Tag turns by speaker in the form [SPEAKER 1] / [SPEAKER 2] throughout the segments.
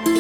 [SPEAKER 1] Hello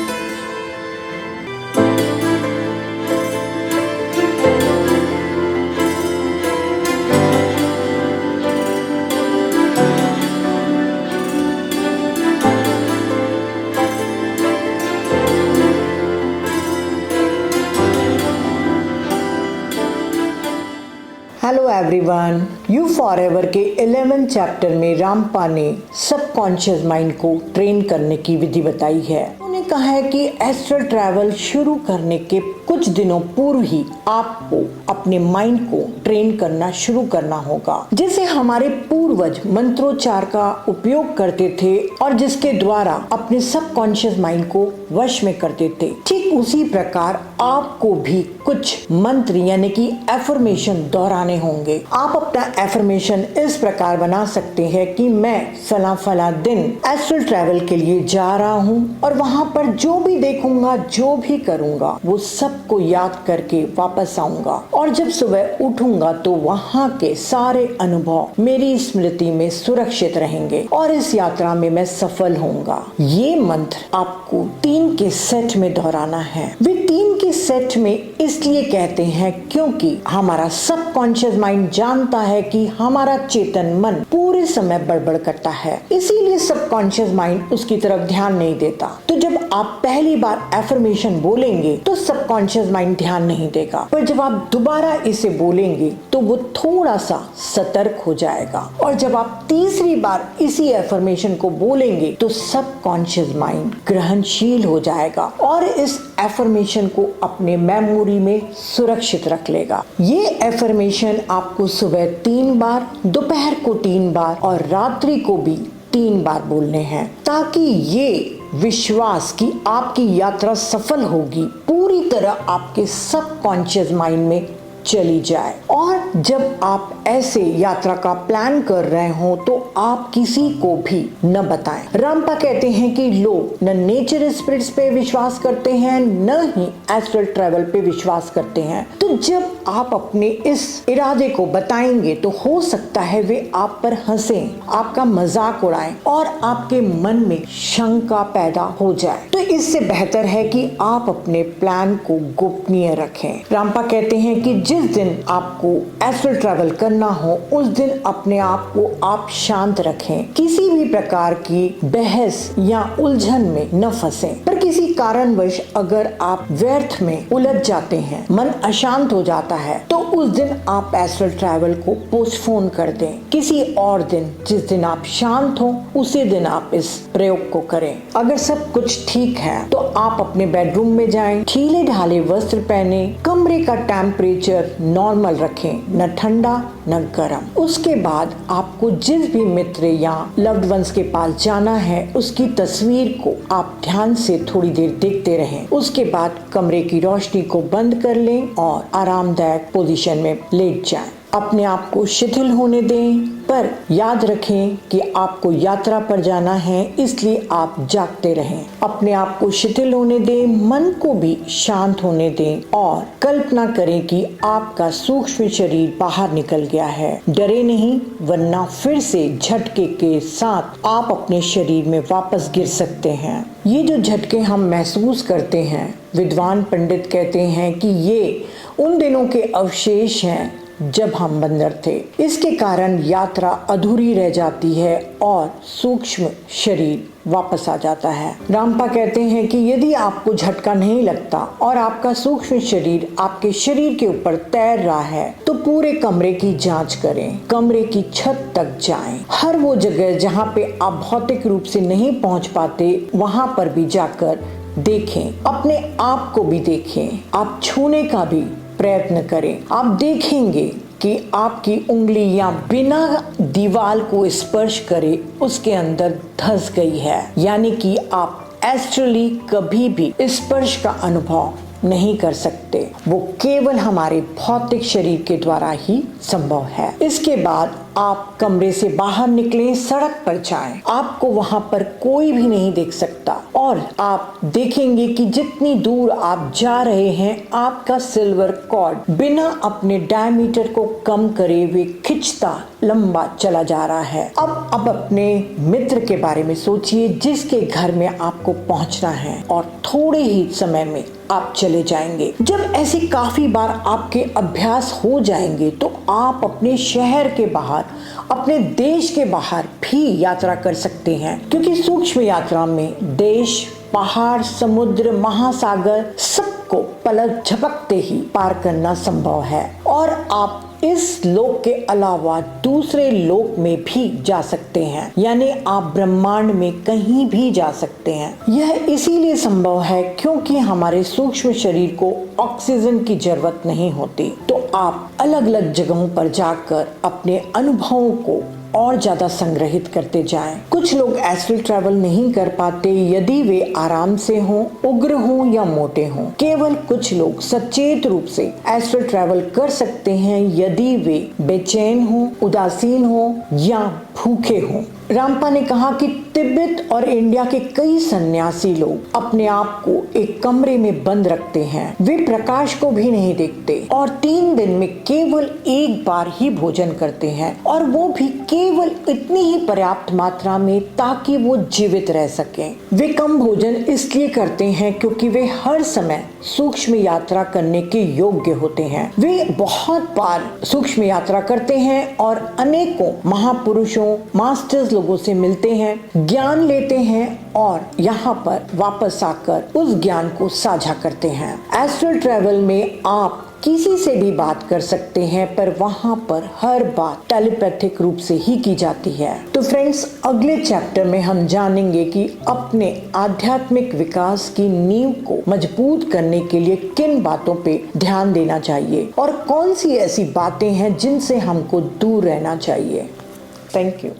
[SPEAKER 1] everyone, you forever के 11 chapter में रामपा ने सबकॉन्शियस माइंड को ट्रेन करने की विधि बताई है। उन्होंने कहा है कि एस्ट्रल ट्रैवल शुरू करने के कुछ दिनों पूर्व ही आपको अपने माइंड को ट्रेन करना शुरू करना होगा, जैसे हमारे पूर्वज मंत्रोच्चार का उपयोग करते थे और जिसके द्वारा अपने सबकॉन्शियस माइंड को वश में करते थे। ठीक उसी प्रकार आपको भी कुछ मंत्र यानी कि एफर्मेशन दोहराने होंगे। आप अपना एफर्मेशन इस प्रकार बना सकते हैं कि मैं फला दिन एस्ट्रल ट्रैवल के लिए जा रहा हूँ और वहाँ पर जो भी देखूंगा, जो भी करूंगा, वो सबको याद करके वापस आऊंगा और जब सुबह उठूंगा तो वहाँ के सारे अनुभव मेरी स्मृति में सुरक्षित रहेंगे और इस यात्रा में मैं सफल होऊंगा। ये मंत्र आपको 3 के सेट में दोहराना है। वे 3 के सेट में इसलिए कहते हैं क्योंकि हमारा सबकॉन्शियस माइंड जानता है कि हमारा चेतन मन पूरे समय बड़बड़ करता है, इसीलिए सबकॉन्शियस माइंड उसकी तरफ ध्यान नहीं देता। तो जब आप पहली बार एफर्मेशन बोलेंगे तो सबकॉन्शियस माइंड ध्यान नहीं देगा, पर जब आप दोबारा इसे बोलेंगे तो वो थोड़ा सा सतर्क हो जाएगा और जब आप तीसरी बार इसी एफर्मेशन को बोलेंगे तो सबकॉन्शियस माइंड ग्रहणशील हो जाएगा और इस एफर्मेशन को अपने मेमोरी में सुरक्षित रख लेगा। ये एफर्मेशन आपको सुबह 3 बार, दोपहर को 3 बार और रात्रि को भी 3 बार बोलने हैं, ताकि ये विश्वास कि आपकी यात्रा सफल होगी पूरी तरह आपके सबकॉन्शियस माइंड में चली जाए। और जब आप ऐसे यात्रा का प्लान कर रहे हो तो आप किसी को भी न बताएं। रामपा कहते हैं कि लोग न नेचर स्पिरिट्स पे विश्वास करते हैं, न ही एस्ट्रल ट्रैवल पे विश्वास करते हैं। तो जब आप अपने इस इरादे को बताएंगे तो हो सकता है वे आप पर हंसें, आपका मजाक उड़ाएं और आपके मन में शंका पैदा हो जाए। तो इससे बेहतर है कि आप अपने प्लान को गोपनीय रखें। रामपा कहते हैं कि जिस दिन आपको एस्ट्रल ट्रैवल करना हो उस दिन अपने आप को आप शांत रखें, किसी भी प्रकार की बहस या उलझन में न फंसें। पर किसी कारणवश अगर आप व्यर्थ में उलझ जाते हैं, मन अशांत हो जाता है, तो उस दिन आप एस्ट्रल ट्रैवल को पोस्टपोन कर दें। किसी और दिन, जिस दिन आप शांत हो, उसी दिन आप इस प्रयोग को करें। अगर सब कुछ ठीक है तो आप अपने बेडरूम में जाएं, ढीले ढाले वस्त्र पहने, कमरे का टेम्परेचर नॉर्मल रखें, न ठंडा न गर्म। उसके बाद आपको जिस भी मित्र या लव्ड वंस के पास जाना है उसकी तस्वीर को आप ध्यान से थोड़ी देर देखते रहें। उसके बाद कमरे की रोशनी को बंद कर लें और आरामदायक पोजीशन में लेट जाएं। अपने आप को शिथिल होने दें, पर याद रखें कि आपको यात्रा पर जाना है, इसलिए आप जागते रहें। अपने आप को शिथिल होने दें, मन को भी शांत होने दें और कल्पना करें कि आपका सूक्ष्म शरीर बाहर निकल गया है। डरे नहीं, वरना फिर से झटके के साथ आप अपने शरीर में वापस गिर सकते हैं। ये जो झटके हम महसूस करते हैं, विद्वान पंडित कहते हैं कि ये उन दिनों के अवशेष हैं जब हम बंदर थे। इसके कारण यात्रा अधूरी रह जाती है और सूक्ष्म शरीर वापस आ जाता है। रामपा कहते हैं कि यदि आपको झटका नहीं लगता और आपका सूक्ष्म शरीर आपके शरीर के ऊपर तैर रहा है तो पूरे कमरे की जांच करें, कमरे की छत तक जाएं, हर वो जगह जहाँ पे आप भौतिक रूप से नहीं पहुँच पाते वहाँ पर भी जाकर देखें, अपने आप को भी देखें, आप छूने का भी प्रयत्न करें। आप देखेंगे कि आपकी उंगलियां बिना दीवार को स्पर्श करे उसके अंदर धंस गई है, यानी कि आप एस्ट्रली कभी भी स्पर्श का अनुभव नहीं कर सकते, वो केवल हमारे भौतिक शरीर के द्वारा ही संभव है। इसके बाद आप कमरे से बाहर निकलें, सड़क पर जाएं, आपको वहां पर कोई भी नहीं देख सकता और आप देखेंगे कि जितनी दूर आप जा रहे हैं आपका सिल्वर कॉर्ड बिना अपने डायमीटर को कम करे हुए खिंचता लंबा चला जा रहा है। अब अपने मित्र के बारे में सोचिए जिसके घर में आपको पहुंचना है और थोड़े ही समय में आप चले जाएंगे। जब ऐसी काफी बार आपके अभ्यास हो जाएंगे तो आप अपने शहर के बाहर, अपने देश के बाहर भी यात्रा कर सकते हैं, क्योंकि सूक्ष्म यात्रा में देश, पहाड़, समुद्र, महासागर सबको पलक झपकते ही पार करना संभव है और आप इस लोक के अलावा दूसरे लोक में भी जा सकते हैं, यानी आप ब्रह्मांड में कहीं भी जा सकते हैं। यह इसीलिए संभव है क्योंकि हमारे सूक्ष्म शरीर को ऑक्सीजन की जरूरत नहीं होती, तो आप अलग अलग जगहों पर जाकर अपने अनुभवों को और ज्यादा संग्रहित करते जाएं। कुछ लोग एस्ट्रल ट्रैवल नहीं कर पाते यदि वे आराम से हों, उग्र हों या मोटे हों। केवल कुछ लोग सचेत रूप से एस्ट्रल ट्रैवल कर सकते हैं यदि वे बेचैन हों, उदासीन हों या भूखे हों। रामपा ने कहा कि तिब्बत और इंडिया के कई सन्यासी लोग अपने आप को एक कमरे में बंद रखते हैं, वे प्रकाश को भी नहीं देखते और 3 दिन में केवल एक बार ही भोजन करते हैं और वो भी केवल इतनी ही पर्याप्त मात्रा में ताकि वो जीवित रह सकें। वे कम भोजन इसलिए करते हैं क्योंकि वे हर समय सूक्ष्म यात्रा करने के योग्य होते हैं। वे बहुत बार सूक्ष्म यात्रा करते हैं और अनेकों महापुरुषों, मास्टर्स लोगों से मिलते हैं, ज्ञान लेते हैं और यहाँ पर वापस आकर उस ज्ञान को साझा करते हैं। एस्ट्रल ट्रैवल में आप किसी से भी बात कर सकते हैं, पर वहाँ पर हर बात टेलीपैथिक रूप से ही की जाती है। तो फ्रेंड्स, अगले चैप्टर में हम जानेंगे कि अपने आध्यात्मिक विकास की नींव को मजबूत करने के लिए किन बातों पे ध्यान देना चाहिए और कौन सी ऐसी बातें हैं जिनसे हमको दूर रहना चाहिए। Thank you.